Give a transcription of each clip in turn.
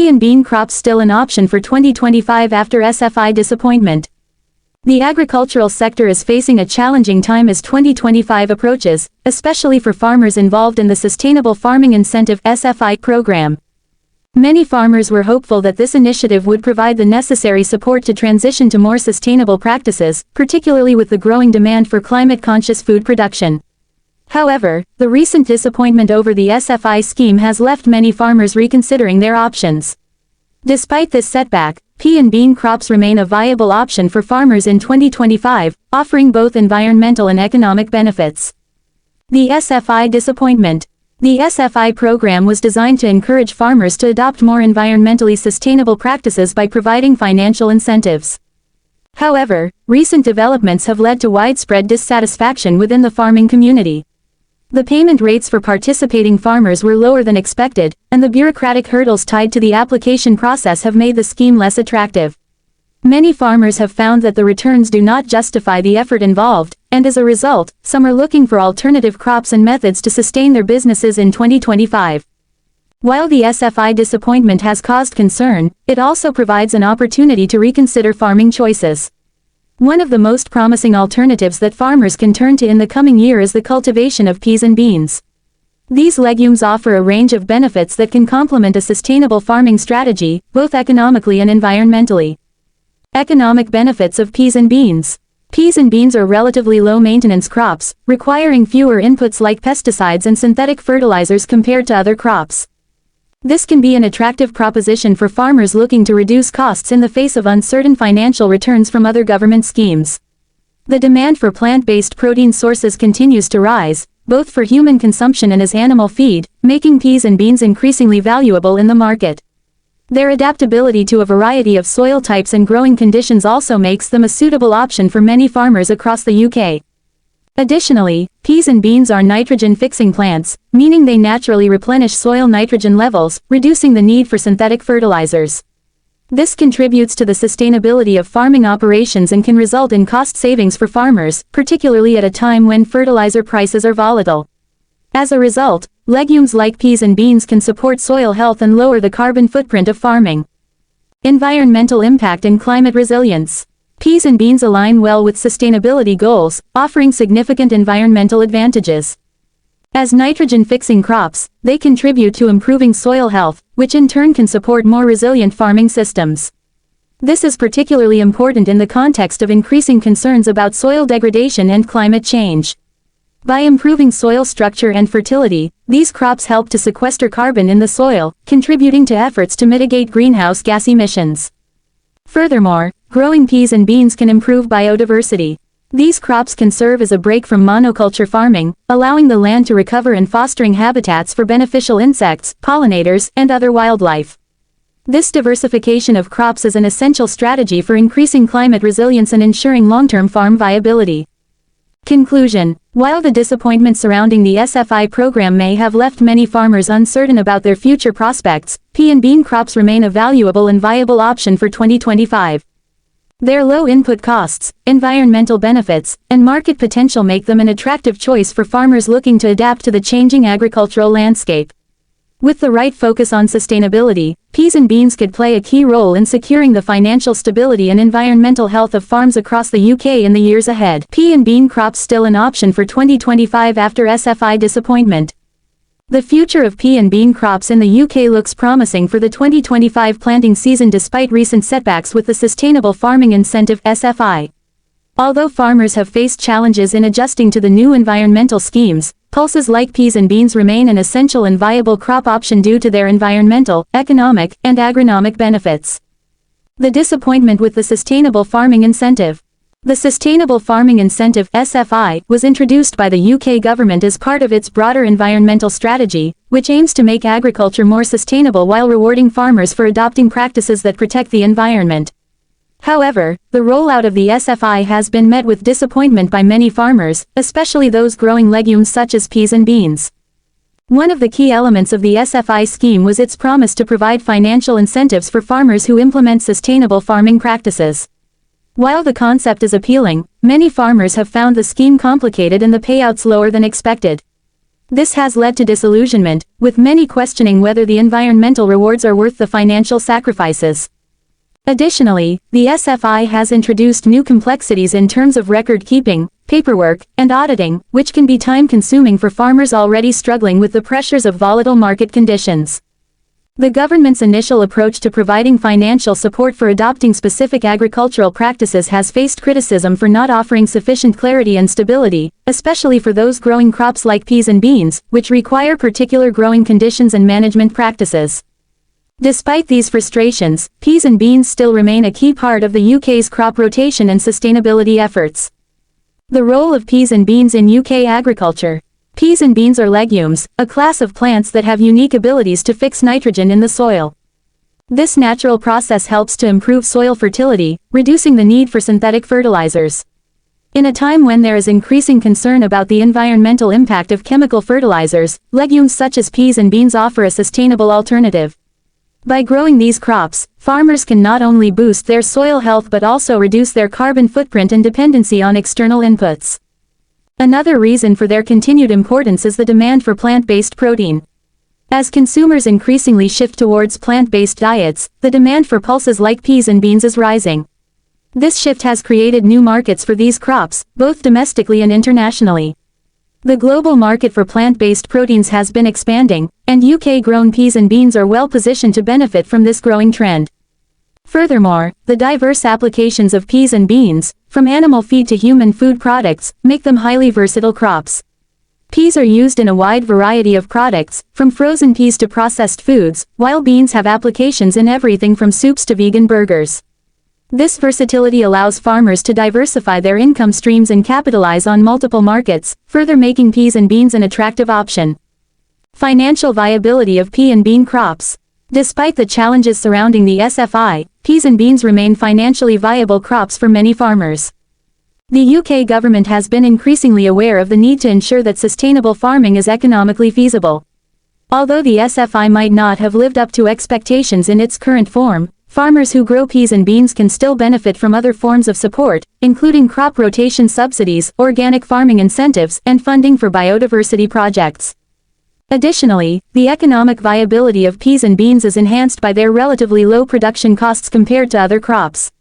pea and bean crops still an option for 2025 after SFI disappointment? The agricultural sector is facing a challenging time as 2025 approaches, especially for farmers involved in the Sustainable Farming Incentive (SFI) program. Many farmers were hopeful that this initiative would provide the necessary support to transition to more sustainable practices, particularly with the growing demand for climate-conscious food production. However, the recent disappointment over the SFI scheme has left many farmers reconsidering their options. Despite this setback, pea and bean crops remain a viable option for farmers in 2025, offering both environmental and economic benefits. The SFI disappointment. The SFI program was designed to encourage farmers to adopt more environmentally sustainable practices by providing financial incentives. However, recent developments have led to widespread dissatisfaction within the farming community. The payment rates for participating farmers were lower than expected, and the bureaucratic hurdles tied to the application process have made the scheme less attractive. Many farmers have found that the returns do not justify the effort involved, and as a result, some are looking for alternative crops and methods to sustain their businesses in 2025. While the SFI disappointment has caused concern, it also provides an opportunity to reconsider farming choices. One of the most promising alternatives that farmers can turn to in the coming year is the cultivation of peas and beans. These legumes offer a range of benefits that can complement a sustainable farming strategy, both economically and environmentally. Economic benefits of peas and beans. Peas and beans are relatively low-maintenance crops, requiring fewer inputs like pesticides and synthetic fertilizers compared to other crops. This can be an attractive proposition for farmers looking to reduce costs in the face of uncertain financial returns from other government schemes. The demand for plant-based protein sources continues to rise, both for human consumption and as animal feed, making peas and beans increasingly valuable in the market. Their adaptability to a variety of soil types and growing conditions also makes them a suitable option for many farmers across the UK. Additionally, peas and beans are nitrogen-fixing plants, meaning they naturally replenish soil nitrogen levels, reducing the need for synthetic fertilizers. This contributes to the sustainability of farming operations and can result in cost savings for farmers, particularly at a time when fertilizer prices are volatile. As a result, legumes like peas and beans can support soil health and lower the carbon footprint of farming. Environmental impact and climate resilience. Peas and beans align well with sustainability goals, offering significant environmental advantages. As nitrogen-fixing crops, they contribute to improving soil health, which in turn can support more resilient farming systems. This is particularly important in the context of increasing concerns about soil degradation and climate change. By improving soil structure and fertility, these crops help to sequester carbon in the soil, contributing to efforts to mitigate greenhouse gas emissions. Furthermore, growing peas and beans can improve biodiversity. These crops can serve as a break from monoculture farming, allowing the land to recover and fostering habitats for beneficial insects, pollinators, and other wildlife. This diversification of crops is an essential strategy for increasing climate resilience and ensuring long-term farm viability. Conclusion. While the disappointment surrounding the SFI program may have left many farmers uncertain about their future prospects, pea and bean crops remain a valuable and viable option for 2025. Their low input costs, environmental benefits, and market potential make them an attractive choice for farmers looking to adapt to the changing agricultural landscape. With the right focus on sustainability, peas and beans could play a key role in securing the financial stability and environmental health of farms across the UK in the years ahead. Pea and bean crops still an option for 2025 after SFI disappointment. The future of pea and bean crops in the UK looks promising for the 2025 planting season despite recent setbacks with the Sustainable Farming Incentive (SFI). Although farmers have faced challenges in adjusting to the new environmental schemes, pulses like peas and beans remain an essential and viable crop option due to their environmental, economic, and agronomic benefits. The disappointment with the Sustainable Farming Incentive. The Sustainable Farming Incentive (SFI) was introduced by the UK government as part of its broader environmental strategy, which aims to make agriculture more sustainable while rewarding farmers for adopting practices that protect the environment. However, the rollout of the SFI has been met with disappointment by many farmers, especially those growing legumes such as peas and beans. One of the key elements of the SFI scheme was its promise to provide financial incentives for farmers who implement sustainable farming practices. While the concept is appealing, many farmers have found the scheme complicated and the payouts lower than expected. This has led to disillusionment, with many questioning whether the environmental rewards are worth the financial sacrifices. Additionally, the SFI has introduced new complexities in terms of record-keeping, paperwork, and auditing, which can be time-consuming for farmers already struggling with the pressures of volatile market conditions. The government's initial approach to providing financial support for adopting specific agricultural practices has faced criticism for not offering sufficient clarity and stability, especially for those growing crops like peas and beans, which require particular growing conditions and management practices. Despite these frustrations, peas and beans still remain a key part of the UK's crop rotation and sustainability efforts. The role of peas and beans in UK agriculture. Peas and beans are legumes, a class of plants that have unique abilities to fix nitrogen in the soil. This natural process helps to improve soil fertility, reducing the need for synthetic fertilizers. In a time when there is increasing concern about the environmental impact of chemical fertilizers, legumes such as peas and beans offer a sustainable alternative. By growing these crops, farmers can not only boost their soil health but also reduce their carbon footprint and dependency on external inputs. Another reason for their continued importance is the demand for plant-based protein. As consumers increasingly shift towards plant-based diets, the demand for pulses like peas and beans is rising. This shift has created new markets for these crops, both domestically and internationally. The global market for plant-based proteins has been expanding, and UK-grown peas and beans are well positioned to benefit from this growing trend. Furthermore, the diverse applications of peas and beans, from animal feed to human food products, make them highly versatile crops. Peas are used in a wide variety of products, from frozen peas to processed foods, while beans have applications in everything from soups to vegan burgers. This versatility allows farmers to diversify their income streams and capitalize on multiple markets, further making peas and beans an attractive option. Financial viability of pea and bean crops. Despite the challenges surrounding the SFI, peas and beans remain financially viable crops for many farmers. The UK government has been increasingly aware of the need to ensure that sustainable farming is economically feasible. Although the SFI might not have lived up to expectations in its current form, farmers who grow peas and beans can still benefit from other forms of support, including crop rotation subsidies, organic farming incentives, and funding for biodiversity projects. Additionally, the economic viability of peas and beans is enhanced by their relatively low production costs compared to other crops.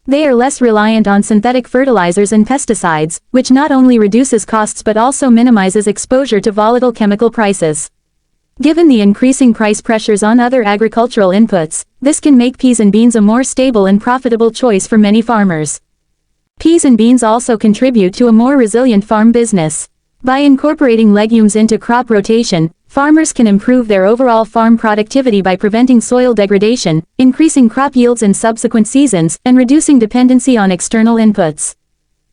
They are less reliant on synthetic fertilizers and pesticides, which not only reduces costs but also minimizes exposure to volatile chemical prices. Given the increasing price pressures on other agricultural inputs, this can make peas and beans a more stable and profitable choice for many farmers. Peas and beans also contribute to a more resilient farm business. By incorporating legumes into crop rotation, farmers can improve their overall farm productivity by preventing soil degradation, increasing crop yields in subsequent seasons, and reducing dependency on external inputs.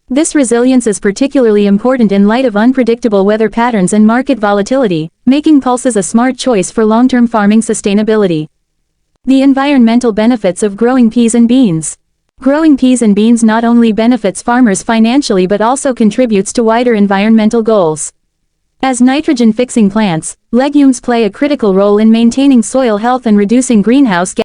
This resilience is particularly important in light of unpredictable weather patterns and market volatility, making pulses a smart choice for long-term farming sustainability. The environmental benefits of growing peas and beans. Growing peas and beans not only benefits farmers financially but also contributes to wider environmental goals. As nitrogen-fixing plants, legumes play a critical role in maintaining soil health and reducing greenhouse gas